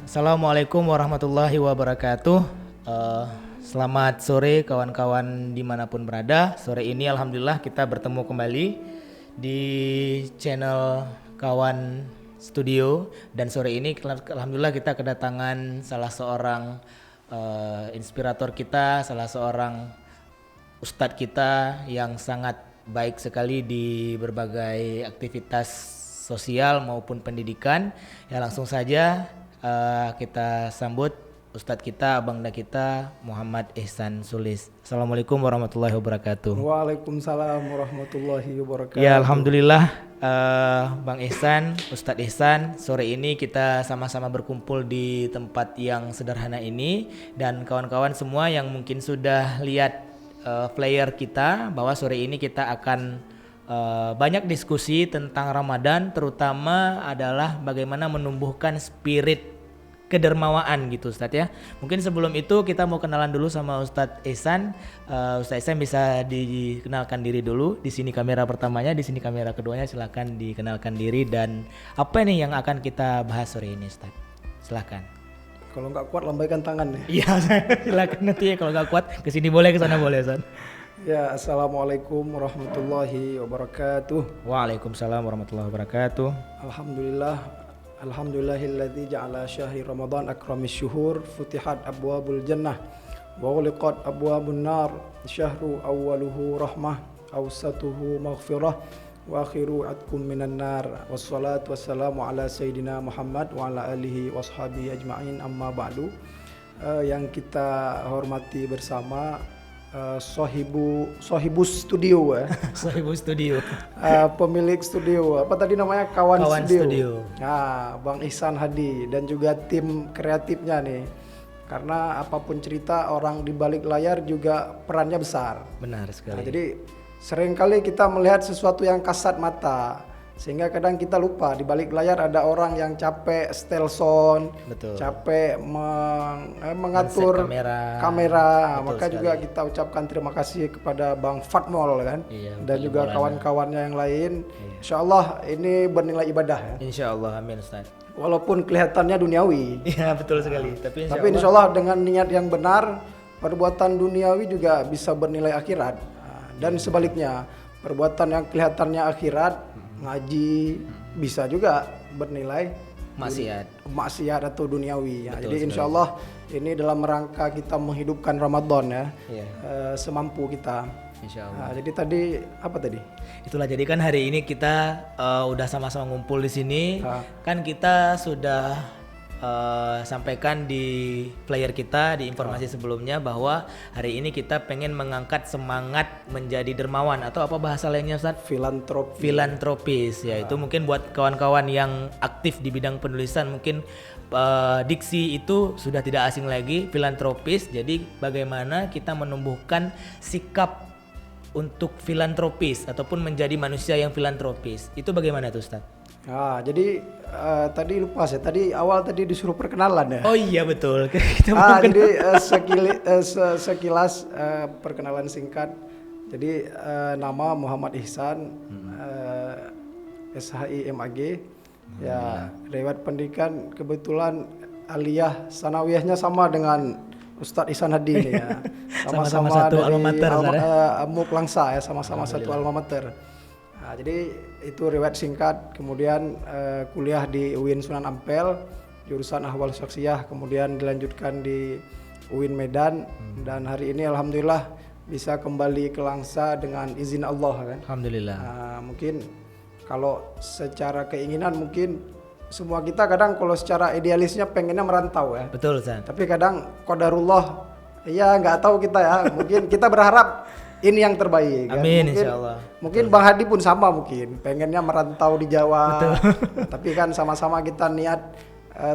Assalamualaikum warahmatullahi wabarakatuh. Selamat sore kawan-kawan dimanapun berada. Sore ini alhamdulillah kita bertemu kembali di channel Kawan Studio. Dan sore ini alhamdulillah kita kedatangan salah seorang inspirator kita, salah seorang ustadz kita yang sangat baik sekali di berbagai aktivitas sosial maupun pendidikan. Ya langsung saja kita sambut Ustadz kita, abangda kita, Muhammad Ihsan Sulis. Assalamualaikum warahmatullahi wabarakatuh. Waalaikumsalam warahmatullahi wabarakatuh. Ya alhamdulillah Bang Ihsan, Ustadz Ihsan, sore ini kita sama-sama berkumpul di tempat yang sederhana ini. Dan kawan-kawan semua yang mungkin sudah lihat flyer kita, bahwa sore ini kita akan banyak diskusi tentang Ramadan, terutama adalah bagaimana menumbuhkan spirit kedermawaan gitu Ustadz ya. Mungkin sebelum itu kita mau kenalan dulu sama Ustadz Ihsan. Ustadz Ihsan bisa dikenalkan diri dulu. Di sini kamera pertamanya, di sini kamera keduanya. Silakan dikenalkan diri dan apa nih yang akan kita bahas sore ini Ustadz. Silakan. Kalau nggak kuat lambaikan tangan nih. Iya, silakan nanti ya, kalau nggak kuat kesini boleh, kesana boleh Ustadz. Ya, assalamualaikum warahmatullahi wabarakatuh. Waalaikumsalam warahmatullahi wabarakatuh. Alhamdulillahilladzi ja'ala syahri Ramadan akramis syuhur, futihat abwabul jannah wa uliqat abwabun nar, syahru awwaluhu rahmah, awsatuhu maghfirah, wa akhiru atkum minan nar. Wassalatu wassalamu ala sayyidina Muhammad wa ala alihi washabihi ajma'in, amma ba'du. Yang kita hormati bersama Sohibus Studio ya. Sohibus Studio. Pemilik studio, apa tadi namanya, Kawan Studio. Studio. Nah, Bang Ihsan Hadi dan juga tim kreatifnya nih. Karena apapun cerita, orang di balik layar juga perannya besar. Benar sekali. Nah, jadi seringkali kita melihat sesuatu yang kasat mata, sehingga kadang kita lupa di balik layar ada orang yang capek setel sound, Betul. capek mengatur kamera. Betul Maka sekali. juga kita ucapkan terima kasih kepada Bang Fatmol kan, Iya, dan juga Maulana. kawan-kawannya yang lain. Iya. Insya Allah ini bernilai ibadah ya. Insya Allah, amin Ustaz. Walaupun kelihatannya duniawi, Iya betul sekali. Tapi Insya Allah dengan niat yang benar, perbuatan duniawi juga bisa bernilai akhirat. Nah, dan sebaliknya, perbuatan yang kelihatannya akhirat, ngaji, bisa juga bernilai maksiat atau duniawi ya. Betul Jadi sekali. insya Allah ini dalam rangka kita menghidupkan Ramadan ya, Iya. semampu kita. Insya Allah. Nah, jadi tadi apa tadi? Itulah, jadi kan hari ini kita udah sama-sama ngumpul di sini. Ah. Kan kita sudah sampaikan di flyer kita di informasi sebelumnya bahwa hari ini kita pengen mengangkat semangat menjadi dermawan, atau apa bahasa lainnya Ustaz? Filantropis ya. Itu mungkin buat kawan-kawan yang aktif di bidang penulisan mungkin diksi itu sudah tidak asing lagi, filantropis. Jadi bagaimana kita menumbuhkan sikap untuk filantropis ataupun menjadi manusia yang filantropis. Itu bagaimana tuh Ustaz? Nah, jadi tadi lupa saya. Tadi awal tadi disuruh perkenalan ya. Oh iya betul. Kita belum Jadi sekilas perkenalan singkat. Jadi nama Muhammad Ihsan, SHI MAG. Ya, riwayat pendidikan kebetulan aliyah sanawiyahnya sama dengan Ustadz Ihsan Hadi nih ya. Sama-sama satu alma mater, MUK Langsa ya, sama-sama satu alma mater. Nah, jadi itu riwayat singkat. Kemudian kuliah di UIN Sunan Ampel, jurusan Ahwal Syakhsiyah, kemudian dilanjutkan di UIN Medan. Dan hari ini alhamdulillah bisa kembali ke Langsa dengan izin Allah kan. Alhamdulillah. Nah, mungkin kalau secara keinginan mungkin semua kita kadang kalau secara idealisnya pengennya merantau ya. Betul Ustaz. Tapi kadang qadarullah ya nggak tahu kita ya. Mungkin kita berharap ini yang terbaik kan? Amin, mungkin, insyaallah. Mungkin Bang Hadi pun sama, mungkin pengennya merantau di Jawa. Betul. Tapi kan sama-sama kita niat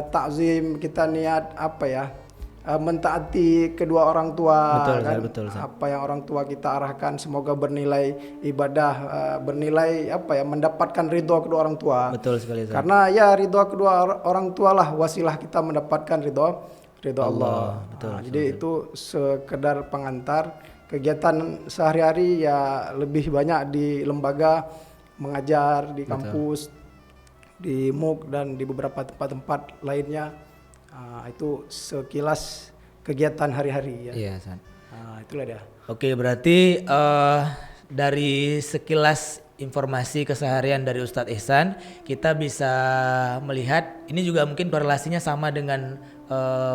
takzim, kita niat apa ya, mentaati kedua orang tua. Betul, kan? betul. Apa yang orang tua kita arahkan semoga bernilai ibadah, bernilai apa ya, mendapatkan ridho kedua orang tua. Betul sekali Ustaz. Karena ya ridho kedua orang tua lah wasilah kita mendapatkan ridho Allah. Betul, Jadi itu sekedar pengantar. Kegiatan sehari-hari ya lebih banyak di lembaga, mengajar di kampus, di MUK dan di beberapa tempat-tempat lainnya. Itu sekilas kegiatan hari-hari ya. Iya, Ustaz. Itulah dia. Oke, berarti dari sekilas informasi keseharian dari Ustadz Ihsan, kita bisa melihat ini juga mungkin korelasinya sama dengan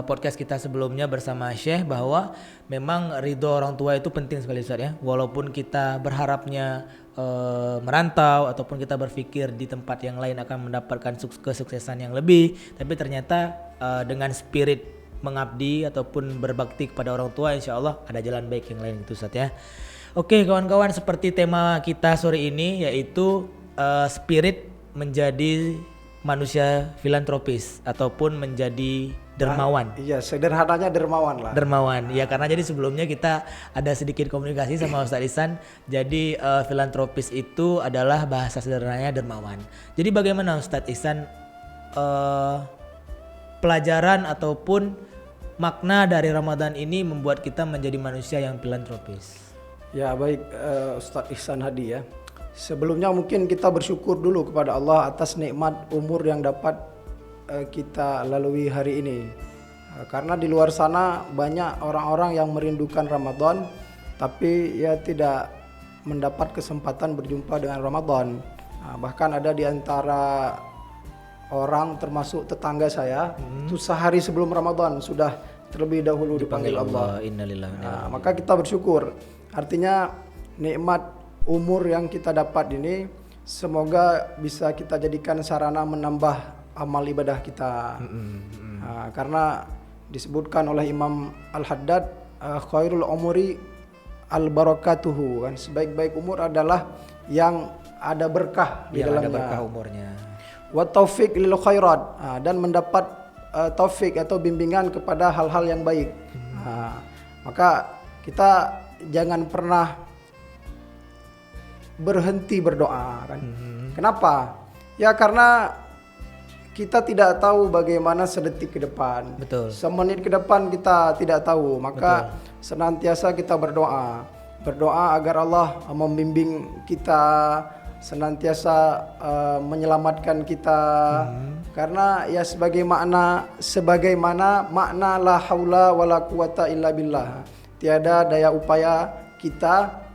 podcast kita sebelumnya bersama Syekh, bahwa memang ridho orang tua itu penting sekali, Ustadz ya. Walaupun kita berharapnya merantau ataupun kita berpikir di tempat yang lain akan mendapatkan kesuksesan yang lebih, tapi ternyata dengan spirit mengabdi ataupun berbakti kepada orang tua, insya Allah ada jalan baik yang lain itu, Ustadz ya. Oke kawan-kawan, seperti tema kita sore ini yaitu spirit menjadi manusia filantropis ataupun menjadi dermawan. Iya, sederhananya dermawan lah. Dermawan, ya karena jadi sebelumnya kita ada sedikit komunikasi sama Ustadz Ihsan. Jadi filantropis itu adalah bahasa sederhananya dermawan. Jadi bagaimana Ustadz Ihsan pelajaran ataupun makna dari Ramadan ini membuat kita menjadi manusia yang filantropis? Ya baik, Ustadz Ihsan Hadi ya. Sebelumnya mungkin kita bersyukur dulu kepada Allah atas nikmat umur yang dapat kita lalui hari ini. Karena di luar sana banyak orang-orang yang merindukan Ramadan, tapi ya tidak mendapat kesempatan berjumpa dengan Ramadan. Bahkan ada di antara orang termasuk tetangga saya, itu sehari sebelum Ramadan sudah terlebih dahulu dipanggil Allah. Innalillahi. Maka kita bersyukur. Artinya nikmat umur yang kita dapat ini semoga bisa kita jadikan sarana menambah amal ibadah kita. Karena disebutkan oleh Imam Al-Haddad, khairul umuri al-barakatuhu, kan sebaik-baik umur adalah yang ada berkah di dalamnya. Ada berkah umurnya. Wa taufiq lil khairat, dan mendapat taufik atau bimbingan kepada hal-hal yang baik. Maka kita jangan pernah berhenti berdoa kan. Kenapa? Ya karena kita tidak tahu bagaimana sedetik ke depan. Betul. Semenit ke depan kita tidak tahu. Maka senantiasa kita berdoa. Berdoa agar Allah membimbing kita, senantiasa menyelamatkan kita. Karena ya sebagaimana makna la haula wala quwata illa billah. Tiada daya upaya kita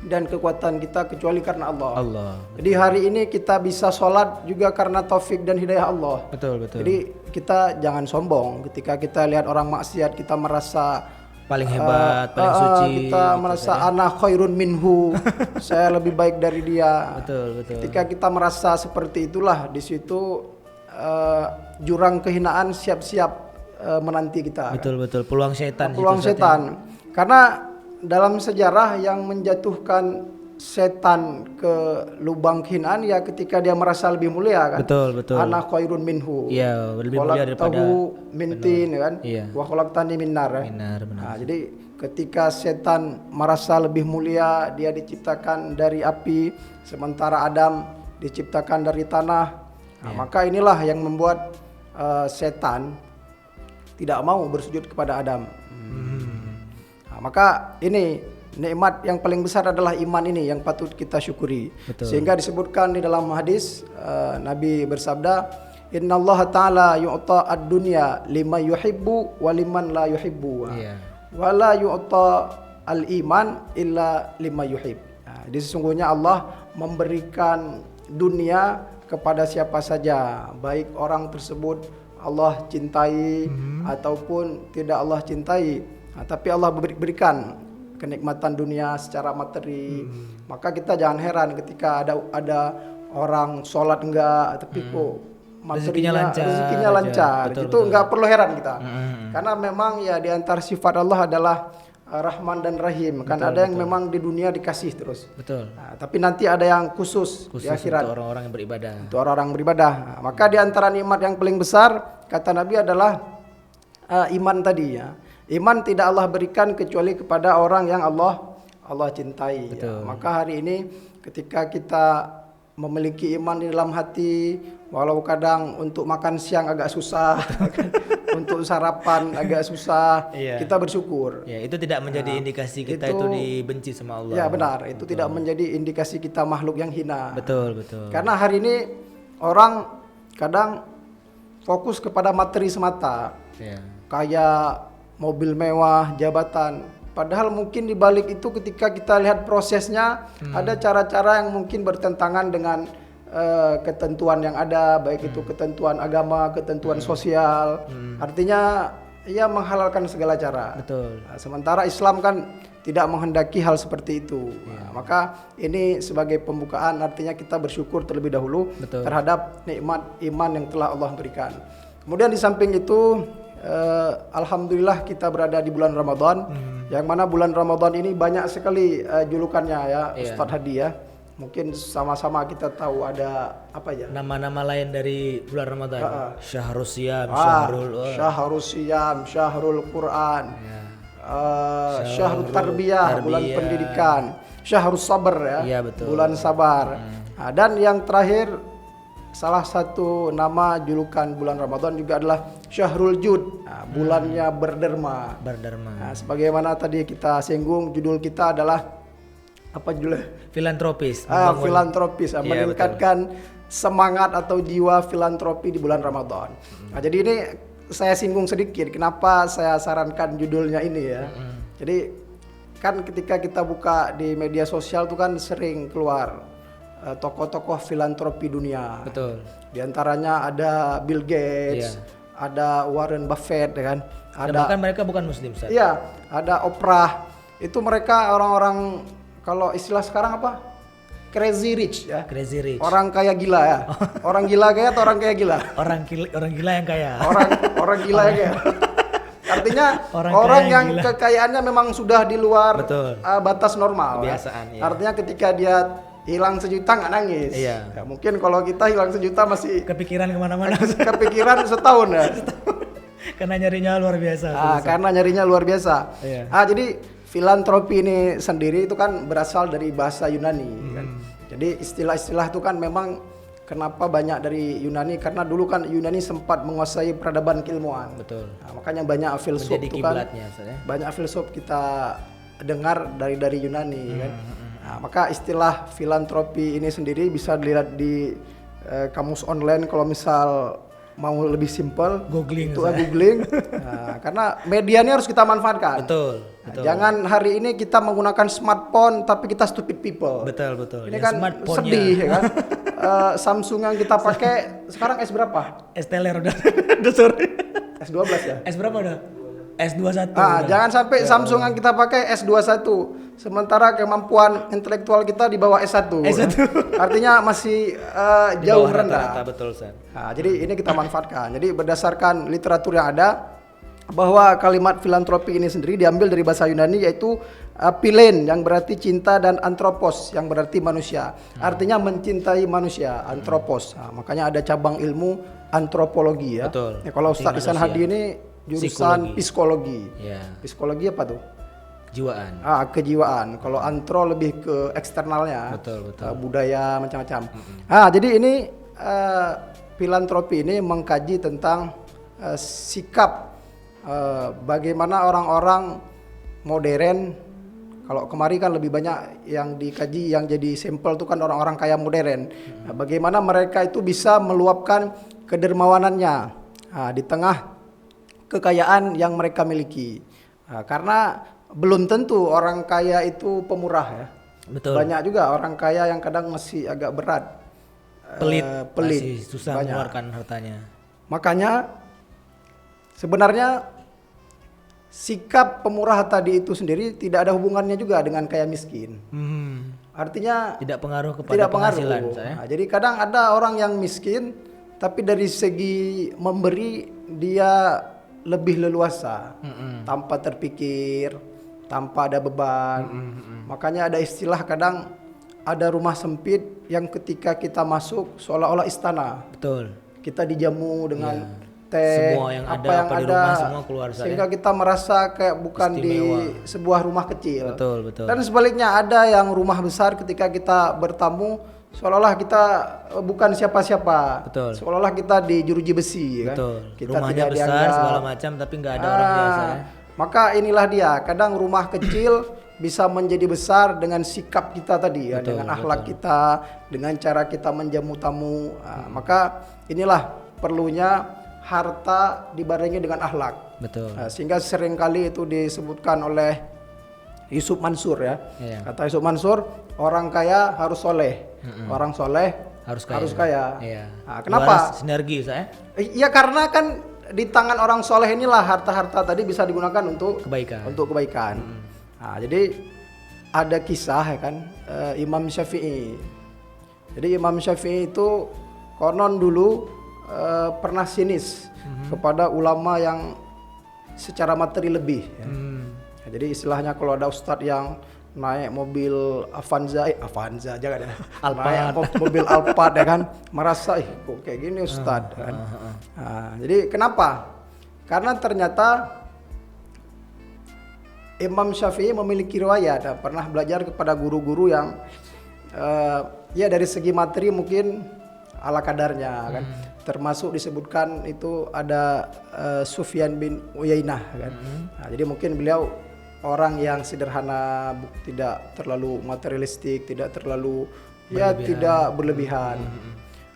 dan kekuatan kita kecuali karena Allah. Jadi hari ini kita bisa sholat juga karena taufik dan hidayah Allah. Betul. Jadi kita jangan sombong ketika kita lihat orang maksiat, kita merasa paling hebat, paling suci. Kita gitu, merasa ana khairun minhu, saya lebih baik dari dia. Betul. Ketika kita merasa seperti itulah, di situ jurang kehinaan siap-siap menanti kita. Betul. Peluang setan. Peluang setan. Karena dalam sejarah yang menjatuhkan setan ke lubang kehinaan ya ketika dia merasa lebih mulia kan. Betul. Ana khairun minhu. Iya, lebih mulia daripada mintin kan. Iya. Wa khalaqtani min nar. Benar. Jadi ketika setan merasa lebih mulia, dia diciptakan dari api, sementara Adam diciptakan dari tanah. Maka inilah yang membuat setan tidak mau bersujud kepada Adam. Maka ini nikmat yang paling besar adalah iman ini yang patut kita syukuri. Sehingga disebutkan di dalam hadis Nabi bersabda, innallaha ta'ala yu'ta ad-dunya liman yuhibbu wa liman la yuhibbu. Wa la yu'ta al-iman illa liman yuhib. Jadi sesungguhnya Allah memberikan dunia kepada siapa saja, baik orang tersebut Allah cintai ataupun tidak Allah cintai. Tapi Allah berikan kenikmatan dunia secara materi. Maka kita jangan heran ketika ada orang sholat enggak, tapi kok materinya rezekinya lancar. Itu enggak perlu heran kita. Karena memang ya di antara sifat Allah adalah Rahman dan Rahim. Kan ada yang memang di dunia dikasih terus. Tapi nanti ada yang khusus di akhirat untuk orang-orang yang beribadah. Untuk orang-orang beribadah. Maka di antara nikmat yang paling besar kata Nabi adalah iman tadi ya. Iman tidak Allah berikan kecuali kepada orang yang Allah cintai. Ya. Maka hari ini ketika kita memiliki iman di dalam hati, walau kadang untuk makan siang agak susah, untuk sarapan agak susah, kita bersyukur. Ya, itu tidak menjadi indikasi kita itu dibenci sama Allah. Ya benar, itu tidak menjadi indikasi kita makhluk yang hina. Betul. Karena hari ini orang kadang fokus kepada materi semata, Ya. kayak mobil mewah, jabatan. Padahal mungkin di balik itu ketika kita lihat prosesnya ada cara-cara yang mungkin bertentangan dengan ketentuan yang ada, baik itu ketentuan agama, ketentuan sosial. Artinya ia menghalalkan segala cara. Betul. Nah, sementara Islam kan tidak menghendaki hal seperti itu. Nah, maka ini sebagai pembukaan artinya kita bersyukur terlebih dahulu Betul. terhadap nikmat iman yang telah Allah berikan. Kemudian di samping itu alhamdulillah kita berada di bulan Ramadan, yang mana bulan Ramadan ini banyak sekali julukannya ya, Ustadz Hadi ya. Mungkin sama-sama kita tahu ada apa ya? Nama-nama lain dari bulan Ramadan. Syahrul Siyam, Syahrul Siyam, Syahrul Quran, Syahrul Tarbiyah, bulan pendidikan, Syahrul Sabar ya, Iya, betul. bulan sabar. Nah, dan yang terakhir salah satu nama julukan bulan Ramadan juga adalah Syahrul Jud, bulannya berderma. Nah, sebagaimana tadi kita singgung, judul kita adalah apa judulnya? Filantropis. Filantropis, meningkatkan semangat atau jiwa filantropi di bulan Ramadan. Nah, jadi ini saya singgung sedikit kenapa saya sarankan judulnya ini ya. Jadi kan ketika kita buka di media sosial tuh kan sering keluar tokoh-tokoh filantropi dunia. Betul. Di antaranya ada Bill Gates, ada Warren Buffett ya kan. Dan bahkan mereka bukan muslim, Ustaz. Iya, ada Oprah. Itu mereka orang-orang, kalau istilah sekarang apa? Crazy rich ya. Crazy rich. Orang kaya gila ya. Orang gila kaya atau orang kaya gila? Orang gila yang kaya. Orang gila yang kaya. Artinya Orang orang kaya yang yang gila. kekayaannya memang sudah di luar Betul. batas normal. Kebiasaan, ya. iya. Artinya ketika dia hilang 1 juta nggak nangis. Iya. Ya, mungkin kalau kita hilang 1 juta masih Kepikiran kemana-mana. kepikiran setahun ya. Karena nyarinya luar biasa. Karena nyarinya luar biasa. Iya. Jadi filantropi ini sendiri itu kan berasal dari bahasa Yunani. Kan? Jadi istilah-istilah itu kan memang kenapa banyak dari Yunani, karena dulu kan Yunani sempat menguasai peradaban keilmuan. Betul. Nah, makanya banyak filsuf Menjadi itu kan, kiblatnya, Ustaz, ya. banyak filsuf kita dengar dari Yunani kan. Nah, maka istilah filantropi ini sendiri bisa dilihat di kamus online kalau misal mau lebih simpel, Googling, itu googling. Nah, karena media ini harus kita manfaatkan. Betul. Nah, jangan hari ini kita menggunakan smartphone tapi kita stupid people. Betul. Ini Ya, kan smartphone-nya. sedih ya kan. Samsung yang kita pakai sekarang S berapa? S teler udah. Udah sorry. S12 ya. S berapa udah? S21. Jangan sampai Samsung yang kita pakai S21, sementara kemampuan intelektual kita di bawah S1. Artinya masih Di jauh bawah rendah. rata-rata, betul, Ustaz. Nah, jadi ini kita manfaatkan. Jadi berdasarkan literatur yang ada, bahwa kalimat filantropi ini sendiri diambil dari bahasa Yunani, yaitu philein yang berarti cinta dan anthropos yang berarti manusia. Artinya mencintai manusia, anthropos. Nah, makanya ada cabang ilmu antropologi ya. Betul. Ya, kalau Ustadz Ihsan Hadi ini jurusan psikologi. Ya, Psikologi apa tuh? jiwaan. Kejiwaan. Kalau antro lebih ke eksternalnya. Betul. Budaya macam-macam. Jadi ini filantropi ini mengkaji tentang sikap bagaimana orang-orang modern. Kalau kemarin kan lebih banyak yang dikaji, yang jadi sampel itu kan orang-orang kaya modern. Nah, bagaimana mereka itu bisa meluapkan kedermawanannya di tengah kekayaan yang mereka miliki. Karena belum tentu orang kaya itu pemurah ya. Betul. Banyak juga orang kaya yang kadang masih agak berat. Pelit. Pelit. Masih susah Banyak. mengeluarkan hartanya. Makanya sebenarnya sikap pemurah tadi itu sendiri tidak ada hubungannya juga dengan kaya miskin. Artinya Tidak pengaruh kepada tidak penghasilan, pengaruh. saya. Nah, jadi kadang ada orang yang miskin tapi dari segi memberi dia lebih leluasa, tanpa terpikir, tanpa ada beban. Makanya ada istilah kadang ada rumah sempit yang ketika kita masuk seolah-olah istana. Betul. Kita dijamu dengan teh, Semua yang ada, apa di rumah semua keluar, Ustaz, sehingga kita merasa kayak bukan Istimewa. di sebuah rumah kecil. Betul. Dan sebaliknya ada yang rumah besar ketika kita bertamu seolah-olah kita bukan siapa-siapa. Betul. Seolah-olah kita di jeruji besi kan. Betul. Kita Rumahnya tidak besar dianggap. segala macam tapi nggak ada orang biasa ya. Maka inilah dia, kadang rumah kecil bisa menjadi besar dengan sikap kita tadi ya, dengan akhlak kita, dengan cara kita menjamu tamu. Maka inilah perlunya harta dibarengi dengan akhlak. Betul. Sehingga seringkali itu disebutkan oleh Yusuf Mansur ya. Iya. Kata Yusuf Mansur, orang kaya harus soleh, orang soleh Harus kaya. Iya. Nah, kenapa? Dua sinergi saya. Iya karena kan di tangan orang soleh inilah harta-harta tadi bisa digunakan untuk Kebaikan. Nah, jadi ada kisah ya kan, Imam Syafi'i. Jadi Imam Syafi'i itu konon dulu pernah sinis kepada ulama yang secara materi lebih. Ya. Nah, jadi istilahnya kalau ada ustadz yang naik mobil Avanza jangan ya, naik mobil Alphard ya kan, merasa kok kayak gini ustadz kan. Nah, jadi kenapa? Karena ternyata Imam Syafi'i memiliki riwayat dan pernah belajar kepada guru-guru yang ya dari segi materi mungkin ala kadarnya kan. Termasuk disebutkan itu ada Sufyan bin Uyainah kan. Nah, jadi mungkin beliau orang yang sederhana, tidak terlalu materialistik, tidak terlalu tidak berlebihan.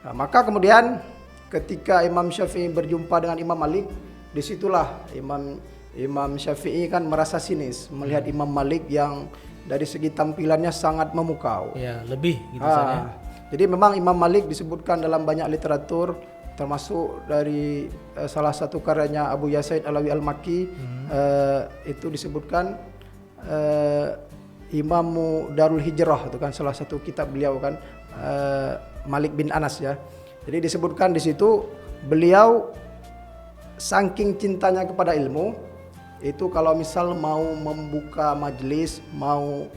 Nah, maka kemudian ketika Imam Syafi'i berjumpa dengan Imam Malik, disitulah Imam Syafi'i kan merasa sinis melihat Imam Malik yang dari segi tampilannya sangat memukau. Ya, lebih gitu saja. Jadi memang Imam Malik disebutkan dalam banyak literatur, termasuk dari salah satu karyanya Abu Yasaid Alawi Al-Makki, itu disebutkan Imamu Darul Hijrah, itu kan salah satu kitab beliau kan, Malik bin Anas ya. Jadi disebutkan di situ beliau saking cintanya kepada ilmu, itu kalau misal mau membuka majelis, mau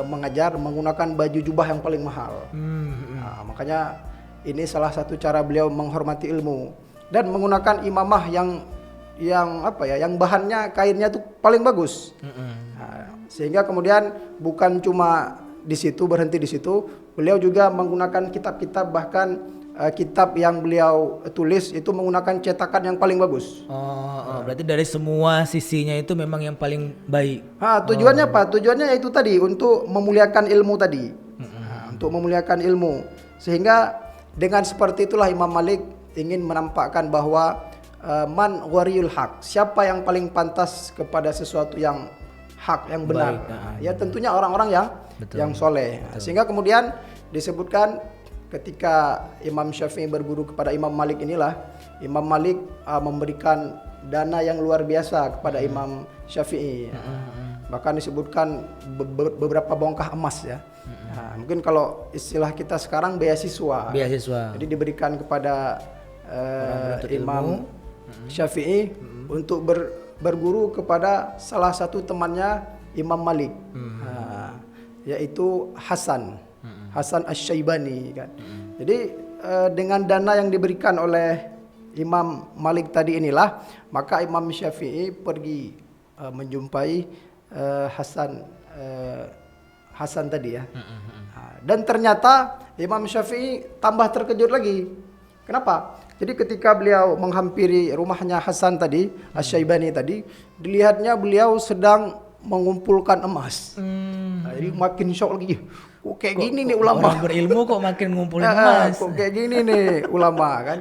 mengajar menggunakan baju jubah yang paling mahal. Nah, makanya ini salah satu cara beliau menghormati ilmu dan menggunakan imamah yang bahannya kainnya tuh paling bagus. Nah, sehingga kemudian bukan cuma di situ berhenti di situ, beliau juga menggunakan kitab-kitab, bahkan kitab yang beliau tulis itu menggunakan cetakan yang paling bagus. Berarti dari semua sisinya itu memang yang paling baik. Tujuannya apa? Tujuannya yaitu tadi untuk memuliakan ilmu tadi. Untuk memuliakan ilmu. Sehingga dengan seperti itulah Imam Malik ingin menampakkan bahwa man ghariyul haq, siapa yang paling pantas kepada sesuatu yang hak, yang benar. Ya tentunya orang-orang yang soleh. Sehingga kemudian disebutkan ketika Imam Syafi'i berguru kepada Imam Malik inilah, Imam Malik memberikan dana yang luar biasa kepada Imam Syafi'i. Bahkan disebutkan beberapa bongkah emas ya. Nah, mungkin kalau istilah kita sekarang beasiswa. Jadi diberikan kepada Imam Syafi'i untuk berguru kepada salah satu temannya Imam Malik, yaitu Hasan Asy-Syaibani kan. Jadi dengan dana yang diberikan oleh Imam Malik tadi inilah, maka Imam Syafi'i pergi menjumpai Hasan tadi ya. Dan ternyata Imam Syafi'i tambah terkejut lagi. Kenapa? Jadi ketika beliau menghampiri rumahnya Hasan tadi, Asy-Syaibani tadi, dilihatnya beliau sedang mengumpulkan emas. Jadi makin shock lagi. Kok kayak gini nih ulama? Orang berilmu kok makin ngumpulin emas. Kok kayak gini nih ulama kan?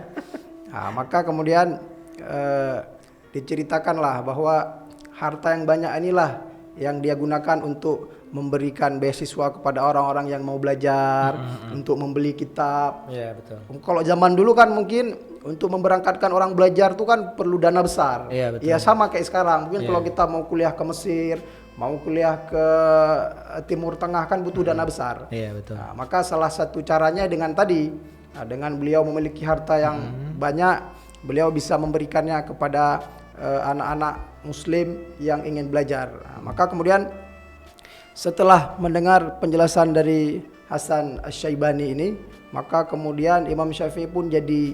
Nah, maka kemudian diceritakanlah bahwa harta yang banyak inilah yang dia gunakan untuk memberikan beasiswa kepada orang-orang yang mau belajar, untuk membeli kitab. Iya, betul. Kalau zaman dulu kan mungkin untuk memberangkatkan orang belajar tuh kan perlu dana besar. Iya, betul. Ya sama kayak sekarang. Mungkin kalau kita mau kuliah ke Mesir, mau kuliah ke Timur Tengah kan butuh dana besar. Iya, betul. Nah, maka salah satu caranya dengan tadi, dengan beliau memiliki harta yang banyak, beliau bisa memberikannya kepada anak-anak Muslim yang ingin belajar. Nah, maka kemudian setelah mendengar penjelasan dari Hasan Asy-Syaibani ini, maka kemudian Imam Syafi'i pun jadi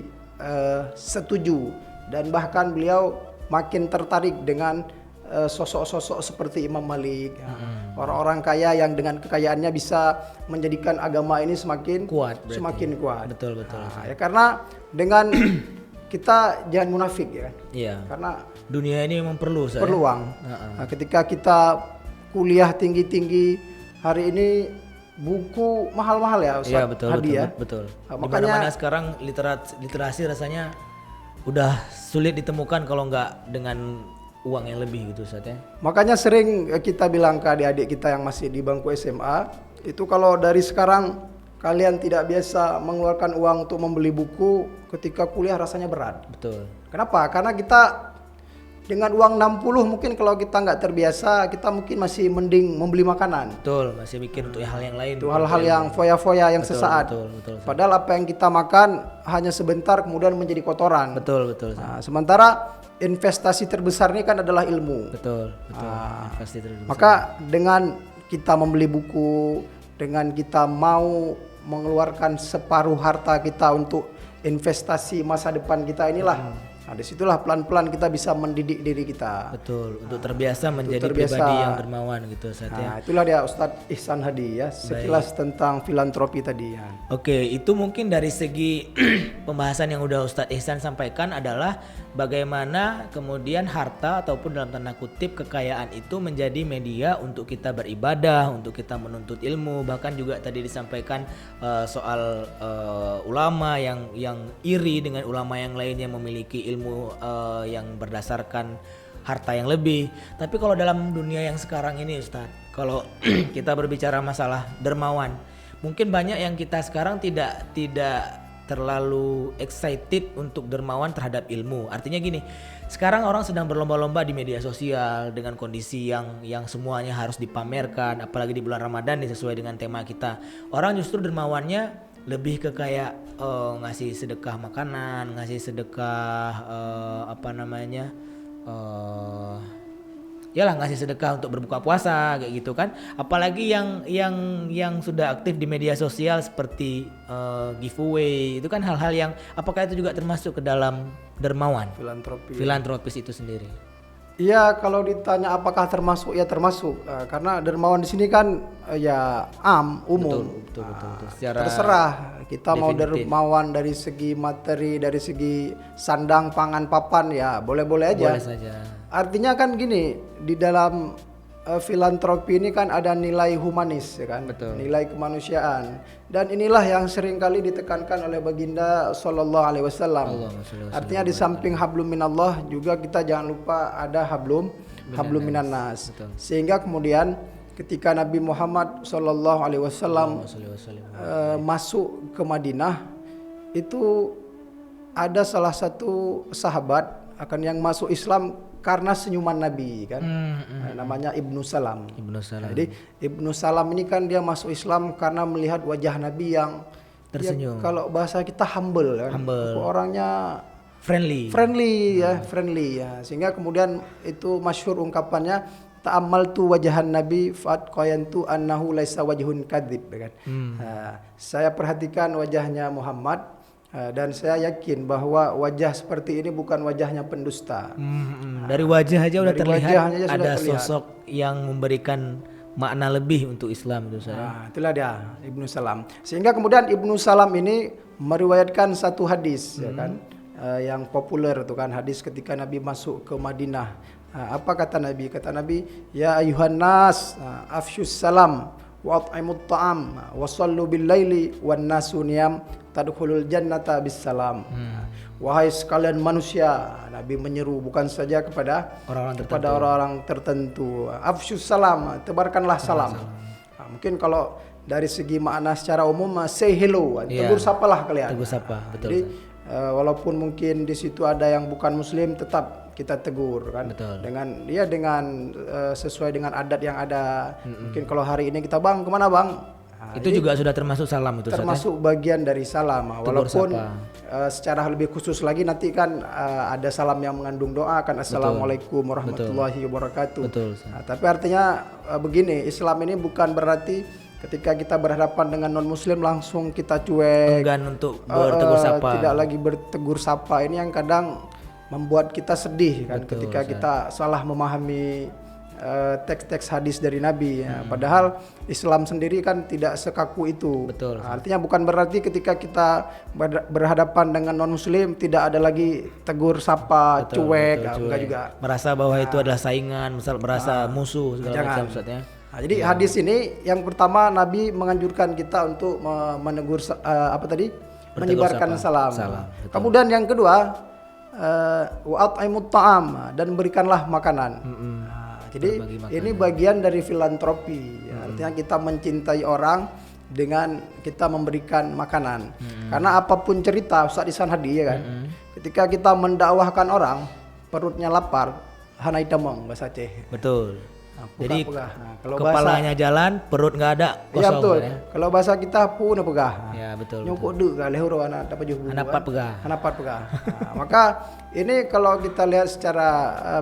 setuju, dan bahkan beliau makin tertarik dengan sosok-sosok seperti Imam Malik, orang-orang kaya yang dengan kekayaannya bisa menjadikan agama ini semakin kuat. Betul. Nah, ya karena dengan kita jangan munafik ya. Iya. Karena dunia ini memang perlu uang. Nah, ketika kita kuliah tinggi-tinggi hari ini buku mahal-mahal ya Ustaz. Iya, betul. Hadiah. Betul. Nah, makanya sekarang literasi rasanya udah sulit ditemukan kalau nggak dengan uang yang lebih gitu Ustaz ya. Makanya sering kita bilang ke adik-adik kita yang masih di bangku SMA, itu kalau dari sekarang kalian tidak biasa mengeluarkan uang untuk membeli buku, ketika kuliah rasanya berat. Betul. Kenapa? Karena kita dengan uang 60 mungkin kalau kita nggak terbiasa, kita mungkin masih mending membeli makanan. Betul, masih mikir untuk hal yang lain. Itu hal-hal yang foya-foya yang Betul, sesaat. betul. Padahal apa yang kita makan hanya sebentar kemudian menjadi kotoran. Betul. Nah, sementara investasi terbesar ini kan adalah ilmu. Betul. Pasti terus. Maka dengan kita membeli buku, dengan kita mau mengeluarkan separuh harta kita untuk investasi masa depan kita inilah. Nah, disitulah pelan-pelan kita bisa mendidik diri kita. Betul, untuk terbiasa menjadi terbiasa. pribadi yang dermawan gitu Ustaz ya. Nah, itulah dia Ustadz Ihsan Hadi ya, sekilas tentang filantropi tadi ya. Oke, itu mungkin dari segi pembahasan yang udah Ustadz Ihsan sampaikan adalah bagaimana kemudian harta ataupun dalam tanda kutip kekayaan itu menjadi media untuk kita beribadah, untuk kita menuntut ilmu, bahkan juga tadi disampaikan soal ulama yang iri dengan ulama yang lain yang memiliki ilmu yang berdasarkan harta yang lebih. Tapi kalau dalam dunia yang sekarang ini Ustadz, kalau kita berbicara masalah dermawan, mungkin banyak yang kita sekarang tidak terlalu excited untuk dermawan terhadap ilmu. Artinya gini, sekarang orang sedang berlomba-lomba di media sosial dengan kondisi yang semuanya harus dipamerkan, apalagi di bulan Ramadan nih sesuai dengan tema kita. Orang justru dermawannya lebih ke kayak ngasih sedekah makanan, ngasih sedekah yalah ngasih sedekah untuk berbuka puasa kayak gitu kan. Apalagi yang sudah aktif di media sosial seperti giveaway, itu kan hal-hal yang apakah itu juga termasuk ke dalam dermawan? Filantropis itu sendiri. Iya, kalau ditanya apakah termasuk, ya termasuk. Karena dermawan di sini kan ya umum. Betul. Secara terserah kita mau definitif. dermawan dari segi materi, dari segi sandang, pangan, papan, ya boleh-boleh aja. Boleh saja. Artinya kan gini, di dalam filantropi ini kan ada nilai humanis, ya kan? Betul. Nilai kemanusiaan. Dan inilah yang sering kali ditekankan oleh baginda Sallallahu Alaihi Wasallam. Artinya di samping hablum minallah juga kita jangan lupa ada hablum minannas. Sehingga kemudian ketika Nabi Muhammad Sallallahu Alaihi Wasallam masuk ke Madinah, itu ada salah satu sahabat akan yang masuk Islam karena senyuman Nabi kan. Namanya Ibnu Salam. Jadi Ibnu Salam ini kan dia masuk Islam karena melihat wajah Nabi yang tersenyum. Kalau bahasa kita humble kan. Orangnya friendly ya. Sehingga kemudian itu masyhur ungkapannya, ta'ammaltu wajahan Nabi fa'atqayantu annahu laisa wajhun kadzib kan. Saya perhatikan wajahnya Muhammad, dan saya yakin bahwa wajah seperti ini bukan wajahnya pendusta. Dari wajah aja udah terlihat aja ada terlihat sosok yang memberikan makna lebih untuk Islam itu saya. Itulah dia Ibnu Salam. Sehingga kemudian Ibnu Salam ini meriwayatkan satu hadis ya kan, yang populer itu kan, hadis ketika Nabi masuk ke Madinah. Apa kata Nabi? Kata Nabi, ya ayuhan nas afsyus salam wa at'imut ta'am wa sallu bil laili wan nasu niyam tadkhulul jannata bis salam. Wahai sekalian manusia, Nabi menyeru bukan saja kepada orang-orang tertentu. Afsyus salam, tebarkanlah salam. Mungkin kalau dari segi makna secara umum, say hello, tegur sapalah kalian. Tegur sapa, betul. Jadi walaupun mungkin di situ ada yang bukan muslim, tetap kita tegur kan. Betul. Dengan sesuai dengan adat yang ada. Mungkin kalau hari ini kita, bang kemana bang? Itu juga sudah termasuk salam itu. Termasuk bagian dari salam. Walaupun secara lebih khusus lagi nanti kan ada salam yang mengandung doa kan, assalamualaikum warahmatullahi wabarakatuh. Betul. Tapi artinya begini, Islam ini bukan berarti ketika kita berhadapan dengan non muslim langsung kita cuek, enggan untuk bertegur sapa. Tidak lagi bertegur sapa. Ini yang kadang membuat kita sedih kan. Betul, ketika kita salah memahami teks-teks hadis dari Nabi ya. Padahal Islam sendiri kan tidak sekaku itu. Betul. Artinya bukan berarti ketika kita berhadapan dengan non muslim tidak ada lagi tegur sapa, cuek. Enggak juga. Merasa bahwa itu adalah saingan, merasa musuh segala macam Ustaz ya. Jadi hadis ini yang pertama Nabi menganjurkan kita untuk menegur menyebarkan salam. Kemudian yang kedua, wa at'imut ta'am, dan berikanlah makanan. Jadi Berbagi makanan. ini bagian dari filantropi. Artinya kita mencintai orang dengan kita memberikan makanan. Karena apapun cerita Ustaz Ihsan Hadi ya kan. Ketika kita mendakwahkan orang perutnya lapar, hanai tamong bahasa Aceh. Betul. Nah, Jadi pegah. Nah, kalau kepalanya jalan, perut nggak ada, bahasa, kosong. ya betul. Ya? Kalau bahasa kita pun pegah. Ya betul. Nyongkok dek kan lehuro anak dapat juhu. Hanapat pegah. Hanapat pegah. Nah, maka ini kalau kita lihat secara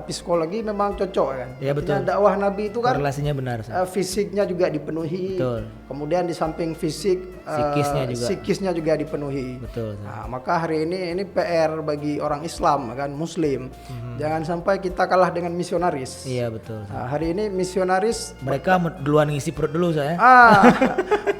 psikologi memang cocok kan. Ya, betul. Artinya dakwah Nabi itu kan Korelasinya benar. Ustaz. fisiknya juga dipenuhi. Betul. Kemudian di samping fisik psikisnya juga dipenuhi. Betul. Ustaz. Nah, maka hari ini PR bagi orang Islam kan Muslim. Jangan sampai kita kalah dengan misionaris. Iya betul. Ustaz. Nah, hari ini misionaris Mereka duluan ngisi perut dulu saya.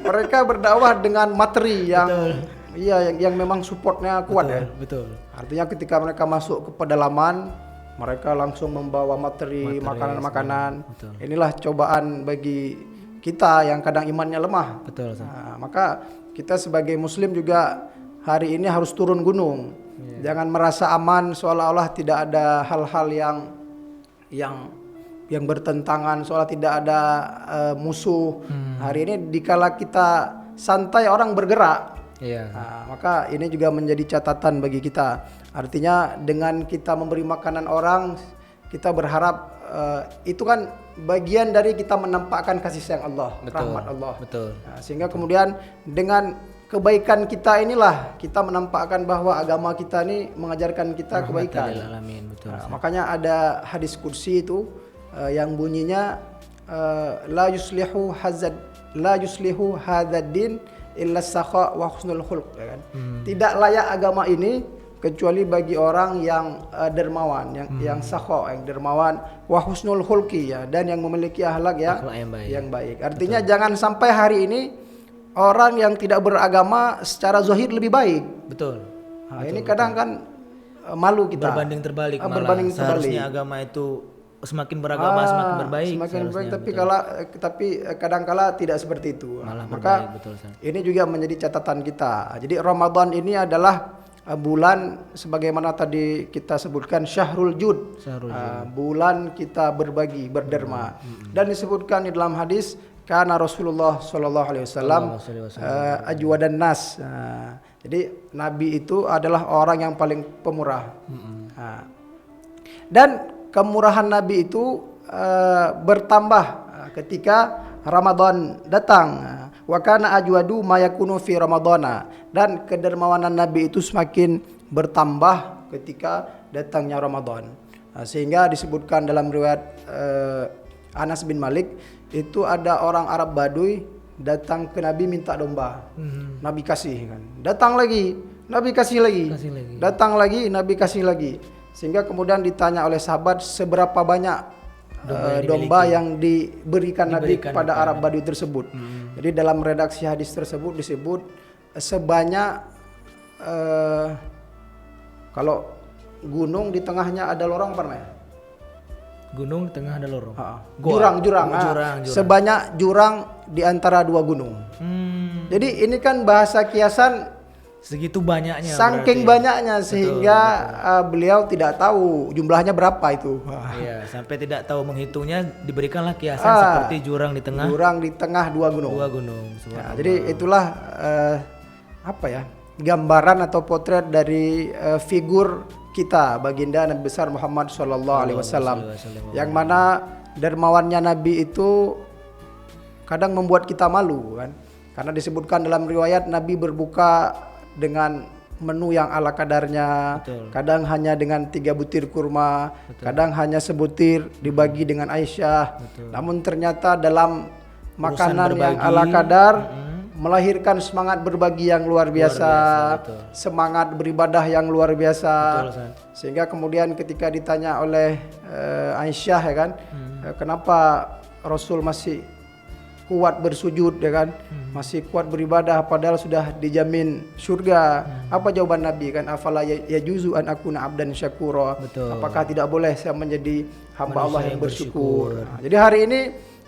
mereka berdakwah dengan materi yang yang memang supportnya kuat ya. Betul. Artinya ketika mereka masuk ke pedalaman, mereka langsung membawa materi makanan-makanan. Inilah cobaan bagi kita yang kadang imannya lemah. Betul. Ustaz. Nah, maka kita sebagai Muslim juga hari ini harus turun gunung. Jangan merasa aman seolah-olah tidak ada hal-hal yang bertentangan, seolah tidak ada musuh. Hari ini dikala kita santai orang bergerak. Iya. Nah, maka ini juga menjadi catatan bagi kita. Artinya dengan kita memberi makanan orang, kita berharap itu kan bagian dari kita menampakkan kasih sayang Allah, rahmat Allah. Betul. Nah, sehingga kemudian dengan kebaikan kita inilah kita menampakkan bahwa agama kita ini mengajarkan kita kebaikan. Alamin. Betul. Nah, makanya ada hadis kursi itu yang bunyinya la yuslihu hadzal din illa sakha wa husnul khuluq, ya kan? Tidak layak agama ini kecuali bagi orang yang dermawan, yang sakha, yang dermawan, wa husnul khulqi, ya, dan yang memiliki akhlak yang baik. Artinya jangan sampai hari ini orang yang tidak beragama secara zahir lebih baik. Betul. Nah, ini kadang kan malu kita. Berbanding terbalik. Berbanding Seharusnya agama itu semakin beragama semakin berbaik. Semakin baik, tapi kadang-kala tidak seperti itu. Malah Maka berbaik, betul, Ustaz. ini juga menjadi catatan kita. Jadi Ramadan ini adalah bulan sebagaimana tadi kita sebutkan Syahrul Jud. Bulan kita berbagi, berderma. Dan disebutkan di dalam hadis karena Rasulullah sallallahu alaihi wasallam ajwadan nas. Jadi Nabi itu adalah orang yang paling pemurah. Dan kemurahan Nabi itu bertambah ketika Ramadan datang. Wa kana ajwadu ma yakunu fi Ramadana, dan kedermawanan Nabi itu semakin bertambah ketika datangnya Ramadan. Sehingga disebutkan dalam riwayat Anas bin Malik itu ada orang Arab Baduy datang ke Nabi minta domba. Nabi kasih kan. Datang lagi, Nabi kasih lagi. Datang lagi, Nabi kasih lagi. Sehingga kemudian ditanya oleh sahabat seberapa banyak domba yang diberikan Nabi kepada Arab Baduy tersebut. Jadi dalam redaksi hadis tersebut disebut sebanyak kalau gunung di tengahnya ada lorong pernah ya? Gunung di tengah ada lorong. Jurang. Sebanyak jurang di antara dua gunung. Jadi ini kan bahasa kiasan. Segitu banyaknya. Saking banyaknya sehingga beliau tidak tahu jumlahnya berapa itu. Iya, sampai tidak tahu menghitungnya, diberikanlah kiasan seperti jurang di tengah. Jurang di tengah dua gunung. Ya, jadi itulah gambaran atau potret dari figur kita baginda Nabi besar Muhammad sallallahu alaihi wasallam. Yang mana dermawannya Nabi itu kadang membuat kita malu kan. Karena disebutkan dalam riwayat Nabi berbuka dengan menu yang ala kadarnya. Kadang hanya dengan 3 butir kurma. Kadang hanya sebutir dibagi dengan Aisyah. Namun ternyata dalam makanan yang ala kadar melahirkan semangat berbagi yang luar biasa, semangat beribadah yang luar biasa. Sehingga kemudian ketika ditanya oleh Aisyah ya kan, kenapa Rasul masih kuat bersujud ya kan, masih kuat beribadah padahal sudah dijamin surga. Apa jawaban Nabi kan, afala yajuzu an akuna abdan syakura. Apakah tidak boleh saya menjadi hamba Allah yang bersyukur. Nah, jadi hari ini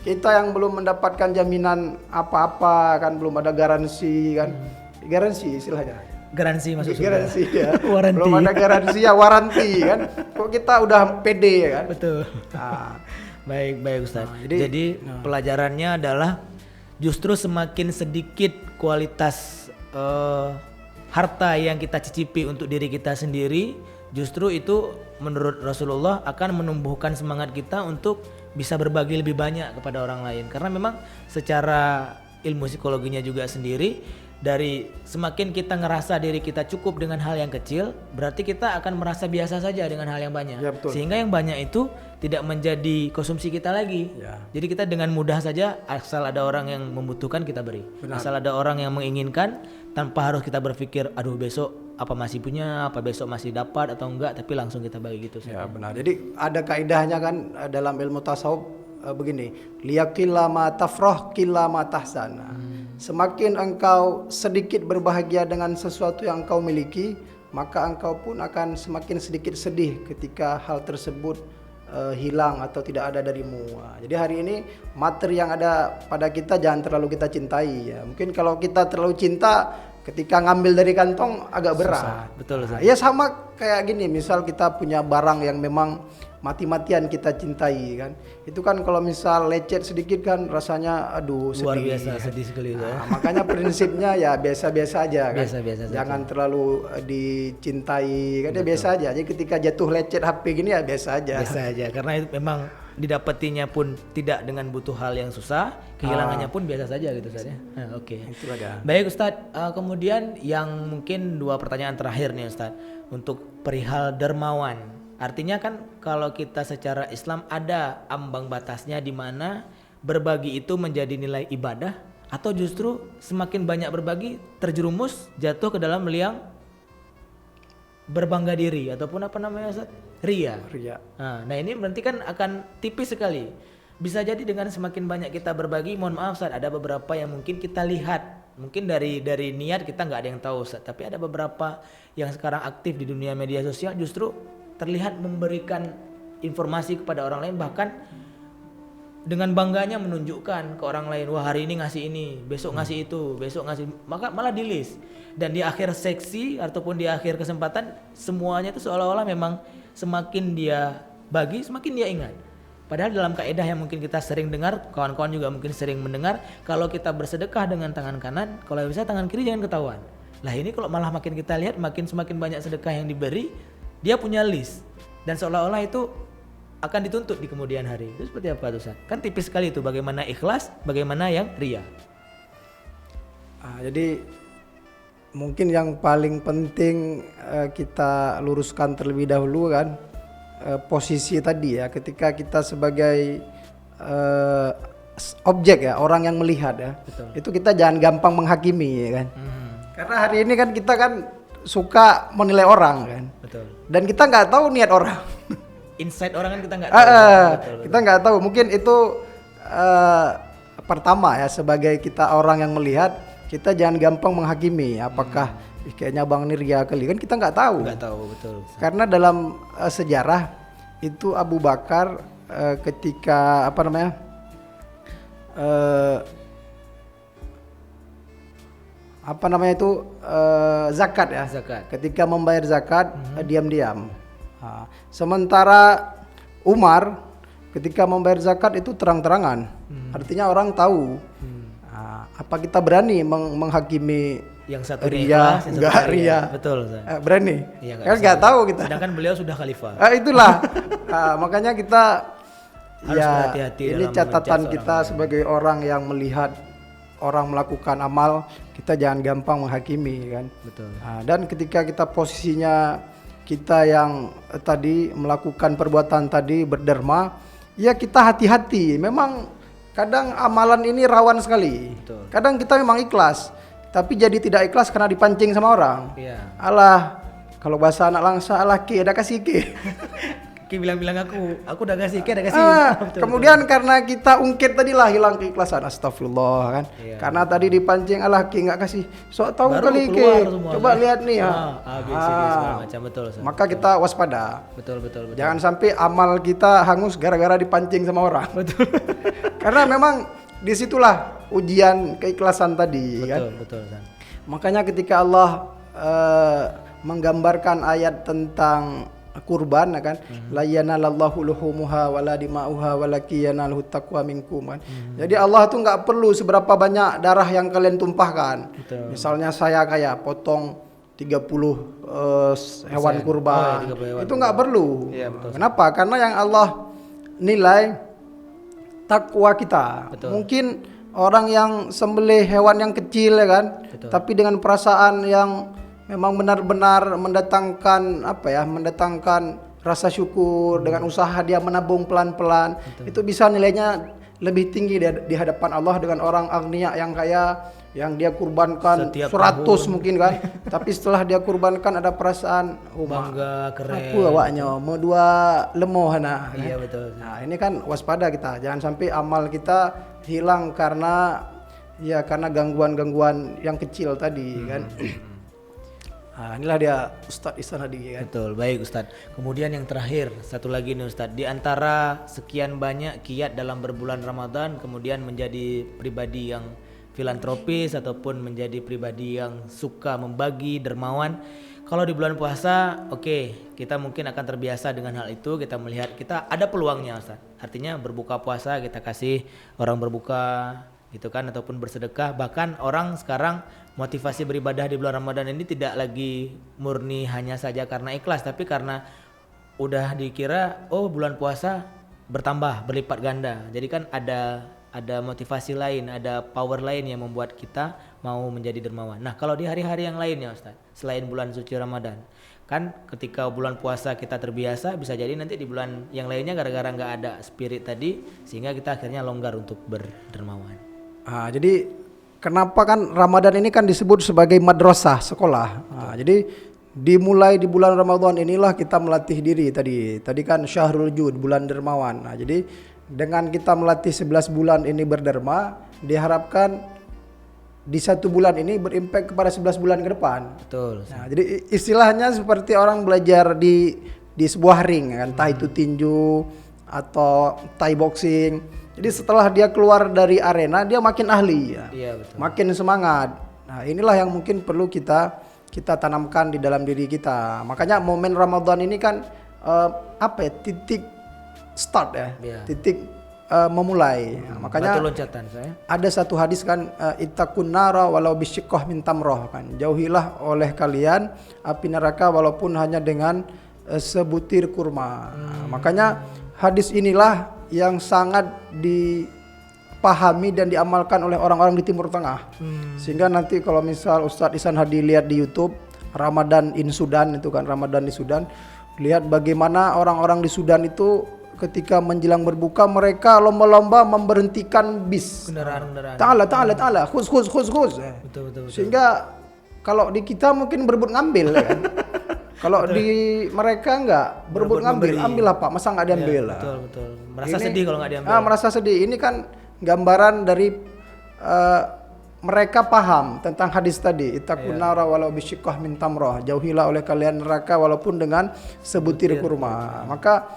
kita yang belum mendapatkan jaminan apa-apa kan, belum ada garansi kan, garansi istilahnya. Garansi masuk surga. Garansi ya. Waranti. Belum ada garansi ya, waranti kan. Kok kita udah pede ya kan? Betul. Nah, Baik Ustaz. Nah, jadi pelajarannya adalah justru semakin sedikit kualitas harta yang kita cicipi untuk diri kita sendiri, justru itu menurut Rasulullah akan menumbuhkan semangat kita untuk bisa berbagi lebih banyak kepada orang lain. Karena memang secara ilmu psikologinya juga sendiri, dari semakin kita ngerasa diri kita cukup dengan hal yang kecil, berarti kita akan merasa biasa saja dengan hal yang banyak. Ya, betul. Sehingga yang banyak itu tidak menjadi konsumsi kita lagi. Ya. Jadi kita dengan mudah saja, asal ada orang yang membutuhkan kita beri. Benar. Asal ada orang yang menginginkan, tanpa harus kita berpikir aduh besok apa masih punya, apa besok masih dapat atau enggak, tapi langsung kita bagi gitu ya saja. benar. Jadi ada kaidahnya kan dalam ilmu tasawuf begini, liyaqilla ma tafrah qilla ma tahzan. Semakin engkau sedikit berbahagia dengan sesuatu yang engkau miliki, maka engkau pun akan semakin sedikit sedih ketika hal tersebut hilang atau tidak ada darimu. Jadi hari ini materi yang ada pada kita jangan terlalu kita cintai ya. Mungkin kalau kita terlalu cinta, ketika ngambil dari kantong agak berat. Susah. Betul. Ya sama kayak gini, misal kita punya barang yang memang mati-matian kita cintai kan. Itu kan kalau misal lecet sedikit kan rasanya aduh sedih. Luar biasa sedih sekali itu ya. Makanya prinsipnya ya biasa-biasa aja kan. Biasa-biasa saja. Jangan terlalu dicintai kan, ya biasa aja. Jadi ketika jatuh lecet HP gini ya biasa aja. Biasa aja, karena itu memang didapatinya pun tidak dengan butuh hal yang susah, kehilangannya pun biasa saja gitu saja. Nah, oke. Itu ada. Baik Ustadz, kemudian yang mungkin 2 pertanyaan terakhir nih Ustadz, untuk perihal dermawan. Artinya kan kalau kita secara Islam ada ambang batasnya di mana berbagi itu menjadi nilai ibadah, atau justru semakin banyak berbagi terjerumus jatuh ke dalam liang berbangga diri ataupun apa namanya Ustaz? Ria. Nah ini berarti kan akan tipis sekali. Bisa jadi dengan semakin banyak kita berbagi, mohon maaf Ustaz, ada beberapa yang mungkin kita lihat, mungkin dari niat kita nggak ada yang tahu Ustaz, tapi ada beberapa yang sekarang aktif di dunia media sosial justru terlihat memberikan informasi kepada orang lain, bahkan dengan bangganya menunjukkan ke orang lain, wah hari ini ngasih ini, besok ngasih itu, besok ngasih, maka malah di list. Dan di akhir seksi ataupun di akhir kesempatan semuanya itu seolah-olah memang semakin dia bagi semakin dia ingat. Padahal dalam kaidah yang mungkin kita sering dengar, kawan-kawan juga mungkin sering mendengar, kalau kita bersedekah dengan tangan kanan, kalau bisa tangan kiri jangan ketahuan. Lah ini kalau malah makin kita lihat makin semakin banyak sedekah yang diberi, dia punya list dan seolah-olah itu akan dituntut di kemudian hari. Itu seperti apa tuh Ustaz? Kan tipis sekali itu, bagaimana ikhlas, bagaimana yang ria. Jadi mungkin yang paling penting kita luruskan terlebih dahulu kan posisi tadi ya, ketika kita sebagai objek ya, orang yang melihat ya. Betul. Itu kita jangan gampang menghakimi ya kan. Karena hari ini kan kita kan suka menilai orang kan. Betul. Dan kita nggak tahu niat orang. Inside orang kan kita nggak tahu. Betul. Kita nggak tahu. Mungkin itu pertama ya, sebagai kita orang yang melihat, kita jangan gampang menghakimi. Apakah kayaknya Bang ini ria kali, kan kita nggak tahu. Nggak tahu, betul. Karena dalam sejarah itu Abu Bakar ketika apa namanya zakat ya. Zakat. Ketika membayar zakat diam-diam. Sementara Umar ketika membayar zakat itu terang-terangan. Artinya orang tahu. Apa kita berani menghakimi yang satu ria, ikhlas, yang enggak satu ria? Betul. Berani? Iya, Kan nggak tahu kita. Sedangkan beliau sudah khalifah. Itulah. Makanya kita Harus ya berhati-hati ini dalam catatan menjudge kita orang sebagai orang yang melihat orang melakukan amal, kita jangan gampang menghakimi kan. Betul. Dan ketika kita posisinya kita yang tadi melakukan perbuatan tadi berderma, ya kita hati-hati. Memang kadang amalan ini rawan sekali. Betul. Kadang kita memang ikhlas, tapi jadi tidak ikhlas karena dipancing sama orang. Iya. Alah, kalau bahasa anak langsa, alah ki ada kasih ki. Ki bilang-bilang aku udah kasih, ada kasih. Betul, Kemudian karena kita ungkit tadi lah hilang keikhlasan, astagfirullah kan. Iya. Karena tadi dipancing, alah ki nggak kasih. Sok tahu Baru kali ki. keluar semua, Coba kan? lihat nih ya. segala macam, betul. Ustaz. Maka kita waspada. Betul. Jangan sampai amal kita hangus gara-gara dipancing sama orang. Betul. Karena memang disitulah ujian keikhlasan tadi kan. Betul. Ustaz. Makanya ketika Allah menggambarkan ayat tentang kurban kan, la yanalallahu luhumuha wala dima'uha walakin yanaluhu taqwa minkum kan. Jadi Allah tuh nggak perlu seberapa banyak darah yang kalian tumpahkan. Betul. Misalnya saya kayak potong 30 hewan kurban, 30 hewan itu nggak perlu. Iya, betul. Kenapa? Karena yang Allah nilai takwa kita. Betul. Mungkin orang yang sembelih hewan yang kecil ya kan, Betul. tapi dengan perasaan yang memang benar-benar mendatangkan mendatangkan rasa syukur dengan usaha dia menabung pelan-pelan, itu bisa nilainya lebih tinggi di hadapan Allah dengan orang agniya yang kaya yang dia kurbankan Setiap 100 tahun. mungkin kan, tapi setelah dia kurbankan ada perasaan Bangga, keren. apa awaknya mau dua lemoh nah. Iya betul. Nah, ini kan waspada kita, jangan sampai amal kita hilang karena gangguan-gangguan yang kecil tadi kan. Nah, inilah dia Ustadz Ihsan Hadi kan. Betul, baik Ustadz. Kemudian yang terakhir, satu lagi nih Ustadz. Di antara sekian banyak kiat dalam berbulan Ramadan, kemudian menjadi pribadi yang filantropis ataupun menjadi pribadi yang suka membagi, dermawan. Kalau di bulan puasa, oke, kita mungkin akan terbiasa dengan hal itu. Kita melihat kita ada peluangnya Ustadz. Artinya berbuka puasa kita kasih orang berbuka gitu kan, ataupun bersedekah. Bahkan orang sekarang motivasi beribadah di bulan Ramadan ini tidak lagi murni hanya saja karena ikhlas, tapi karena udah dikira bulan puasa bertambah berlipat ganda. Jadi kan ada motivasi lain, ada power lain yang membuat kita mau menjadi dermawan. Nah, kalau di hari-hari yang lainnya Ustaz, selain bulan suci Ramadan, kan ketika bulan puasa kita terbiasa, bisa jadi nanti di bulan yang lainnya gara-gara nggak ada spirit tadi, sehingga kita akhirnya longgar untuk berdermawan. Jadi kenapa kan Ramadan ini kan disebut sebagai madrasah, sekolah. Jadi dimulai di bulan Ramadan inilah kita melatih diri tadi. Tadi kan Syahrul Jud, bulan dermawan. Nah, jadi dengan kita melatih 11 bulan ini berderma, diharapkan di satu bulan ini berimpak kepada 11 bulan ke depan. Betul. Nah, jadi istilahnya seperti orang belajar di sebuah ring kan, entah itu tinju atau Thai boxing. Jadi setelah dia keluar dari arena, dia makin ahli ya. Iya, betul. Makin semangat. Nah, inilah yang mungkin perlu kita tanamkan di dalam diri kita. Makanya momen Ramadan ini kan titik start ya. Iya. Titik memulai. Makanya batu loncatan saya. Ada satu hadis kan, ittaqun nara walau bisyiqqah min tamrah kan. Jauhilah oleh kalian api neraka walaupun hanya dengan sebutir kurma. Nah, makanya hadis inilah yang sangat dipahami dan diamalkan oleh orang-orang di Timur Tengah. Sehingga nanti kalau misal Ustadz Ihsan Hadi lihat di YouTube Ramadan in Sudan itu kan, Ramadan di Sudan, lihat bagaimana orang-orang di Sudan itu ketika menjelang berbuka mereka lomba-lomba memberhentikan bis. Kendaraan-kendaraan. Ta'ala, khus. Betul. Sehingga kalau di kita mungkin berebut ngambil ya kan. Kalau di mereka enggak berebut ngambil, ambil apa? Masa enggak diambil? Ya, betul. Merasa sedih kalau enggak diambil. Merasa sedih. Ini kan gambaran dari mereka paham tentang hadis tadi. Ittaqun nara walau bisyiqqah min tamrah. Jauhilah oleh kalian neraka walaupun dengan sebutir kurma. Maka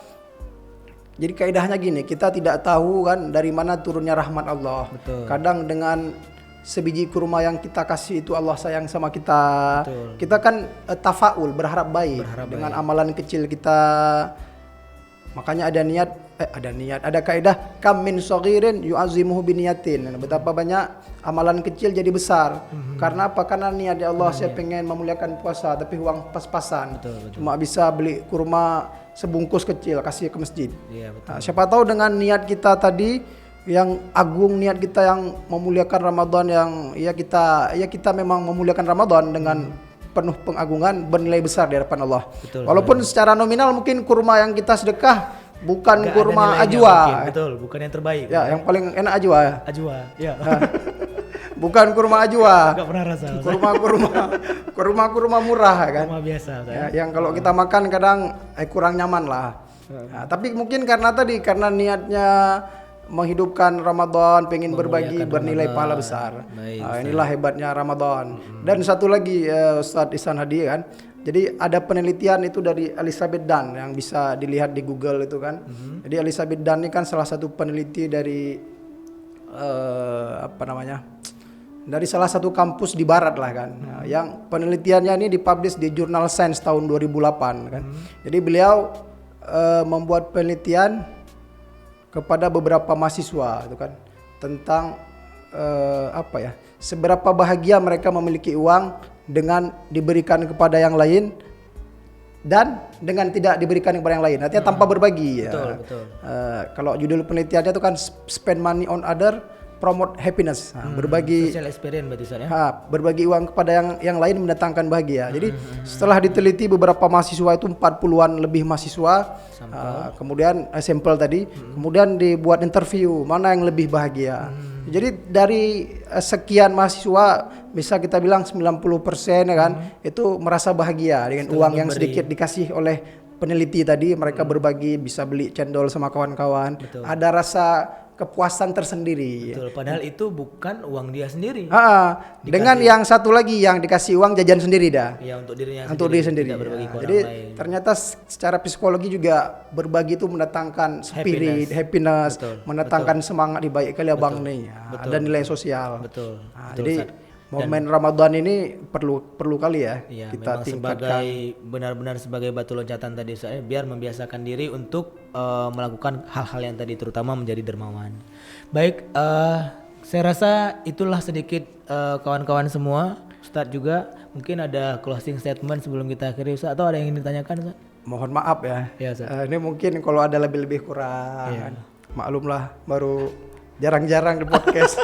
jadi kaidahnya gini, kita tidak tahu kan dari mana turunnya rahmat Allah. Betul. Kadang dengan sebiji kurma yang kita kasih itu Allah sayang sama kita. Betul. Kita kan tafaul, berharap baik dengan amalan kecil kita. Makanya ada kaidah kam min saghirin yu'azzimuhu biniyatin. Betapa banyak amalan kecil jadi besar. Karena apa? Karena niat ya Allah, saya pengen memuliakan puasa tapi uang pas-pasan. Betul. Cuma bisa beli kurma sebungkus kecil kasih ke masjid. Iya, betul. Nah, siapa tahu dengan niat kita tadi yang agung, niat kita yang memuliakan Ramadan, yang kita memang memuliakan Ramadan dengan penuh pengagungan, bernilai besar di hadapan Allah. Betul, walaupun secara nominal mungkin kurma yang kita sedekah bukan kurma ajwa. Betul, bukan yang terbaik. Ya, yang paling enak ajwa. Ya. Bukan kurma ajwa. Enggak pernah rasa. Kurma murah kan. Kurma biasa. Ya, yang kalau kita makan kadang kurang nyaman lah. Nah, tapi mungkin karena niatnya menghidupkan Ramadan, pengen berbagi, bernilai pahala besar. Inilah hebatnya Ramadan. Dan satu lagi Ustadz Ihsan Hadi kan. Jadi ada penelitian itu dari Elizabeth Dunn yang bisa dilihat di Google itu kan. Jadi Elizabeth Dunn ini kan salah satu peneliti dari dari salah satu kampus di barat lah kan. Nah, yang penelitiannya ini dipublish di Jurnal Science tahun 2008 kan. Jadi beliau membuat penelitian kepada beberapa mahasiswa itu kan tentang seberapa bahagia mereka memiliki uang dengan diberikan kepada yang lain dan dengan tidak diberikan kepada yang lain, artinya tanpa berbagi. Betul. Kalau judul penelitiannya itu kan spend money on other, promote happiness. Berbagi social experience berarti Ustaz ya. Berbagi uang kepada yang lain mendatangkan bahagia. Jadi setelah diteliti beberapa mahasiswa itu 40-an lebih mahasiswa, kemudian sampel tadi, kemudian dibuat interview mana yang lebih bahagia. Jadi dari sekian mahasiswa bisa kita bilang 90% ya kan itu merasa bahagia dengan uang yang sedikit dikasih oleh peneliti tadi. Mereka berbagi, bisa beli cendol sama kawan-kawan. Ada rasa kepuasan tersendiri. Betul, padahal itu bukan uang dia sendiri. Dengan yang satu lagi yang dikasih uang jajan sendiri dah. Ya, untuk dirinya untuk diri sendiri. Tidak berbagi ke orang Jadi lain. ternyata secara psikologi juga berbagi itu mendatangkan spirit, happiness, mendatangkan semangat di baik kali abang nih. Ada nilai sosial. Betul. Jadi momen Ramadan ini perlu kali ya, kita tingkatkan. Benar-benar sebagai batu loncatan tadi saya, biar membiasakan diri untuk melakukan hal-hal yang tadi, terutama menjadi dermawan. Baik, saya rasa itulah sedikit kawan-kawan semua. Ustadz juga mungkin ada closing statement sebelum kita akhiri Ustadz, atau ada yang ingin ditanyakan Ustadz? Mohon maaf ya. Ustadz. Ini mungkin kalau ada lebih-lebih kurang. Maklumlah baru jarang-jarang di podcast.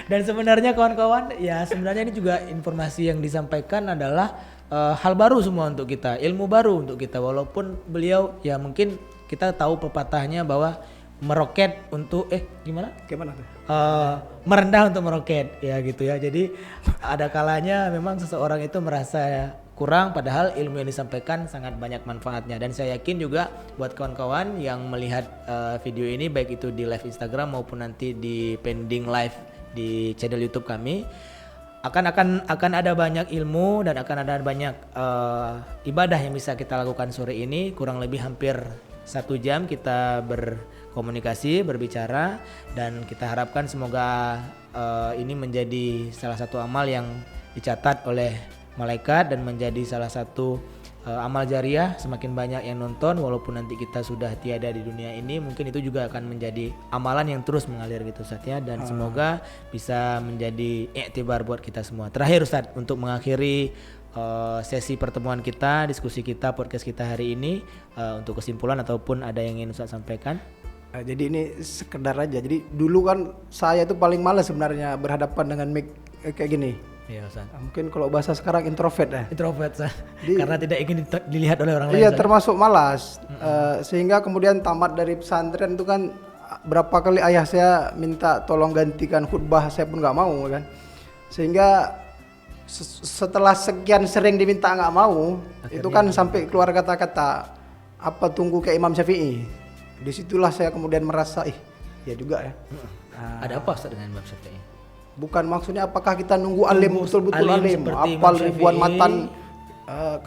Dan sebenarnya kawan-kawan, ya sebenarnya ini juga informasi yang disampaikan adalah hal baru semua untuk kita, ilmu baru untuk kita. Walaupun beliau ya mungkin kita tahu pepatahnya bahwa meroket untuk gimana tuh? Merendah untuk meroket ya gitu ya. Jadi ada kalanya memang seseorang itu merasa kurang, padahal ilmu yang disampaikan sangat banyak manfaatnya. Dan saya yakin juga buat kawan-kawan yang melihat video ini, baik itu di live Instagram maupun nanti di pending live di channel YouTube kami, akan ada banyak ilmu dan akan ada banyak ibadah yang bisa kita lakukan sore ini. Kurang lebih hampir 1 jam kita berkomunikasi, berbicara, dan kita harapkan semoga ini menjadi salah satu amal yang dicatat oleh malaikat dan menjadi salah satu amal jariah. Semakin banyak yang nonton, walaupun nanti kita sudah tiada di dunia ini, mungkin itu juga akan menjadi amalan yang terus mengalir gitu Ustadz ya. Dan semoga bisa menjadi iktibar buat kita semua. Terakhir Ustadz, untuk mengakhiri sesi pertemuan kita, diskusi kita, podcast kita hari ini, untuk kesimpulan ataupun ada yang ingin Ustadz sampaikan. Jadi ini sekedar aja. Jadi dulu kan saya itu paling malas sebenarnya berhadapan dengan mic kayak gini. Iya Ustaz. Mungkin kalau bahasa sekarang introvert ya. Introvert Ustaz. Karena tidak ingin dilihat oleh orang lain. Iya, termasuk malas. Sehingga kemudian tamat dari pesantren itu kan berapa kali ayah saya minta tolong gantikan khutbah, saya pun nggak mau kan. Sehingga setelah sekian sering diminta nggak mau, akhirnya itu kan sampai keluar kata-kata apa tunggu ke Imam Syafi'i. Disitulah saya kemudian merasa ya juga ya. Ada apa Ustaz dengan Imam Syafi'i? Bukan maksudnya apakah kita nunggu alim betul-betul alim, apal ribuan matan,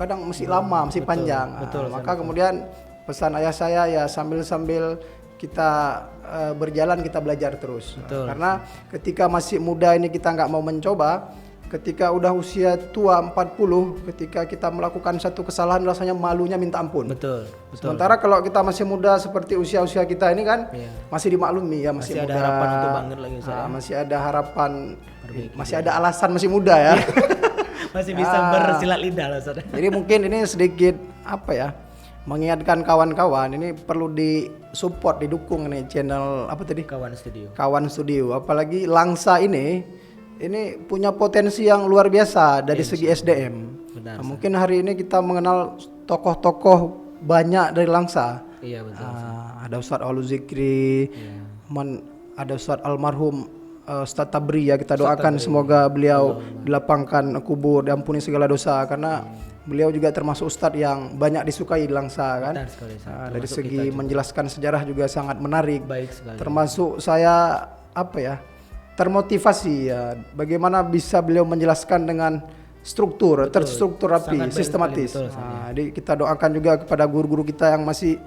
kadang masih lama, masih panjang. Maka kemudian pesan ayah saya ya sambil-sambil kita berjalan kita belajar terus. Karena ketika masih muda ini kita nggak mau mencoba, ketika udah usia tua 40, ketika kita melakukan satu kesalahan rasanya malunya minta ampun. Sementara kalau kita masih muda seperti usia-usia kita ini kan masih dimaklumi ya, masih ada muda, harapan untuk bangkit lagi masih ada harapan, masih ada alasan masih muda ya. Masih bisa bersilat lidah loh Ustaz. Jadi mungkin ini sedikit mengingatkan kawan-kawan ini perlu disupport, didukung nih channel Kawan Studio. Apalagi Langsa ini punya potensi yang luar biasa dari segi SDM. Mungkin hari ini kita mengenal tokoh-tokoh banyak dari Langsa. Iya betul. Ada Ustadz Aulu Zikri, ada Ustadz almarhum Ustadz Tabri ya, kita doakan semoga beliau dilapangkan kubur, diampuni segala dosa, karena beliau juga termasuk Ustadz yang banyak disukai di Langsa kan. Dari segi menjelaskan sejarah juga sangat menarik. Termasuk saya termotivasi ya, bagaimana bisa beliau menjelaskan dengan terstruktur rapi, sistematis. Jadi kita doakan juga kepada guru-guru kita yang masih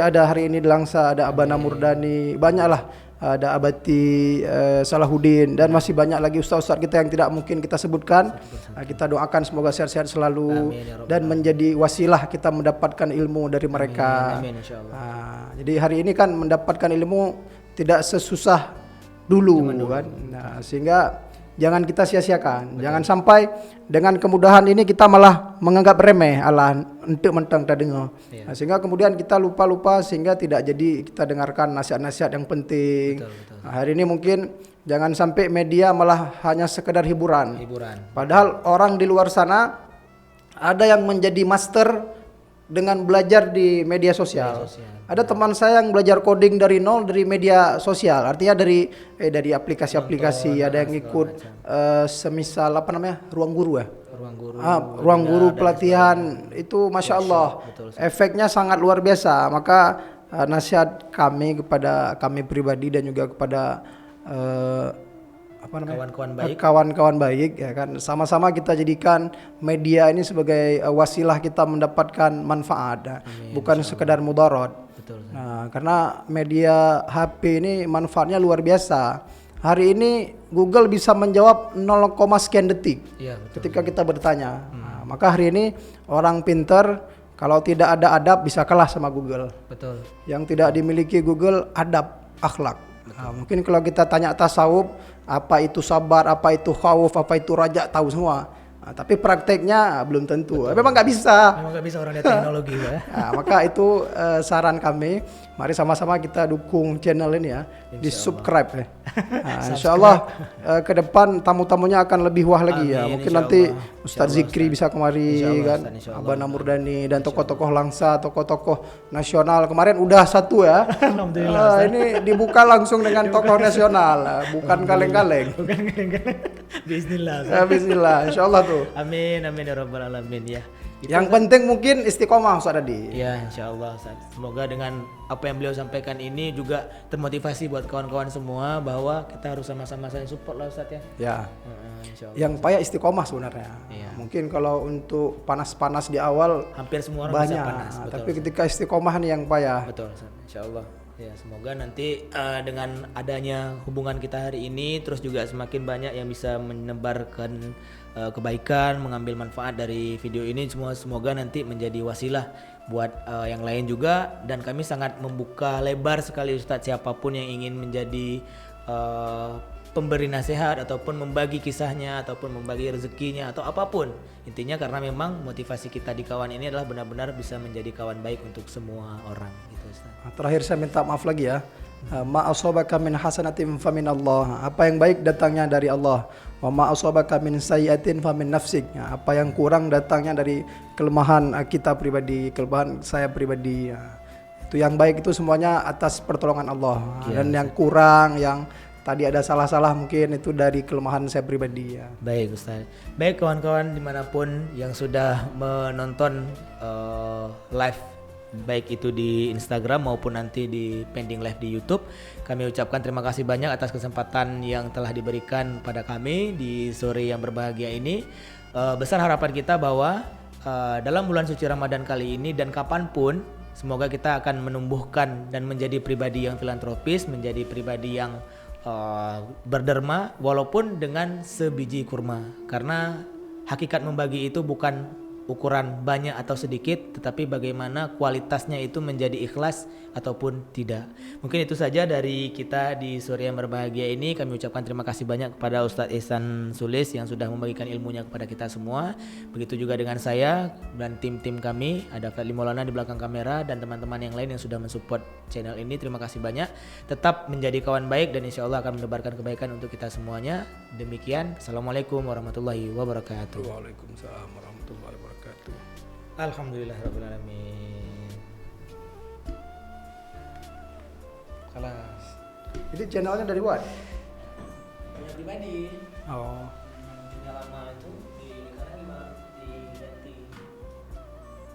ada hari ini di Langsa, ada Abana Murdani, banyaklah ada Abati Salahuddin dan masih banyak lagi ustaz-ustaz kita yang tidak mungkin kita sebutkan. Kita doakan semoga sehat-sehat selalu. Amin, ya Rabbal dan menjadi wasilah kita mendapatkan ilmu dari mereka. Amin, insyaallah. Jadi hari ini kan mendapatkan ilmu tidak sesusah dulu kan. Nah, sehingga jangan kita sia-siakan. Jangan sampai dengan kemudahan ini kita malah menganggap remeh Allah untuk mentang tak dengar. Nah, sehingga kemudian kita lupa-lupa sehingga tidak jadi kita dengarkan nasihat-nasihat yang penting. Nah, hari ini mungkin jangan sampai media malah hanya sekedar hiburan. Padahal orang di luar sana ada yang menjadi master dengan belajar di media sosial. Ada teman saya yang belajar coding dari nol dari media sosial. Artinya dari aplikasi-aplikasi. Ada yang ikut semisal apa namanya ruang guru ya. Ruang guru pelatihan itu masya Allah. Efeknya sangat luar biasa. Maka nasihat kami kepada kami pribadi dan juga kepada kawan-kawan baik ya kan, sama-sama kita jadikan media ini sebagai wasilah kita mendapatkan manfaat, bukan sekedar mudarat. Nah, karena media HP ini manfaatnya luar biasa. Hari ini Google bisa menjawab 0, sekian detik ketika kita bertanya. Nah, maka hari ini orang pintar kalau tidak ada adab bisa kalah sama Google. Yang tidak dimiliki Google adab, akhlak. Nah, mungkin kalau kita tanya tasawuf, apa itu sabar, apa itu khauf, apa itu raja, tahu semua. Nah, tapi prakteknya belum tentu. Memang nggak bisa. Orang lihat teknologi ya. Nah, maka itu saran kami. Mari sama-sama kita dukung channel ini ya, di subscribe ya. Nah, insya Allah ke depan tamu-tamunya akan lebih wah lagi ya. Mungkin nanti Ustadz Zikri bisa kemari kan, Abah Namurdani dan tokoh-tokoh Langsa, tokoh-tokoh nasional. Kemarin udah satu ya. Alhamdulillah. Ini dibuka langsung dengan tokoh nasional, bukan kaleng-kaleng. Bismillah, insya Allah tuh. Amin ya Rabbal alamin ya. Yang penting mungkin istiqomah Ustaz Adi. Ya insyaallah Ustaz. Semoga dengan apa yang beliau sampaikan ini juga termotivasi buat kawan-kawan semua bahwa kita harus sama-sama saling support lah Ustaz ya. Ya. Yang payah istiqomah sebenarnya. Mungkin kalau untuk panas-panas di awal hampir semua orang banyak, bisa panas. Betul, tapi ketika istiqomah nih yang payah. Betul Ustaz. Insyaallah. Ya semoga nanti dengan adanya hubungan kita hari ini terus juga semakin banyak yang bisa menebarkan kebaikan, mengambil manfaat dari video ini, semoga nanti menjadi wasilah buat yang lain juga. Dan kami sangat membuka lebar sekali Ustadz, siapapun yang ingin menjadi pemberi nasihat ataupun membagi kisahnya ataupun membagi rezekinya atau apapun, intinya karena memang motivasi kita di kawan ini adalah benar-benar bisa menjadi kawan baik untuk semua orang gitu Ustaz. Terakhir saya minta maaf lagi ya. Ma asabaka min hasanatin famin Allah. Apa yang baik datangnya dari Allah. Wa ma asabaka min sayyi'atin famin nafsik. Apa yang kurang datangnya dari kelemahan kita pribadi, kelemahan saya pribadi. Itu yang baik itu semuanya atas pertolongan Allah. Dan yang kurang, yang tadi ada salah-salah mungkin itu dari kelemahan saya pribadi ya. Baik Ustaz. Baik kawan-kawan dimanapun yang sudah menonton live, baik itu di Instagram maupun nanti di pending live di YouTube, kami ucapkan terima kasih banyak atas kesempatan yang telah diberikan pada kami di sore yang berbahagia ini. Besar harapan kita bahwa dalam bulan suci Ramadan kali ini dan kapanpun, semoga kita akan menumbuhkan dan menjadi pribadi yang filantropis, menjadi pribadi yang berderma walaupun dengan sebiji kurma, karena hakikat membagi itu bukan ukuran banyak atau sedikit, tetapi bagaimana kualitasnya itu menjadi ikhlas ataupun tidak. Mungkin itu saja dari kita di sore yang berbahagia ini. Kami ucapkan terima kasih banyak kepada Ustadz Ihsan Sulis yang sudah membagikan ilmunya kepada kita semua. Begitu juga dengan saya dan tim-tim kami, ada Fadli Maulana di belakang kamera dan teman-teman yang lain yang sudah mensupport channel ini. Terima kasih banyak. Tetap menjadi kawan baik dan insya Allah akan menebarkan kebaikan untuk kita semuanya. Demikian, Assalamualaikum warahmatullahi wabarakatuh. Waalaikumsalam warahmatullahi wabarakatuh. Alhamdulillah rabbil alamin. Kelas. Jadi channelnya dari what? Punya pribadi. Oh. Punya lama itu di lingkaran gimana?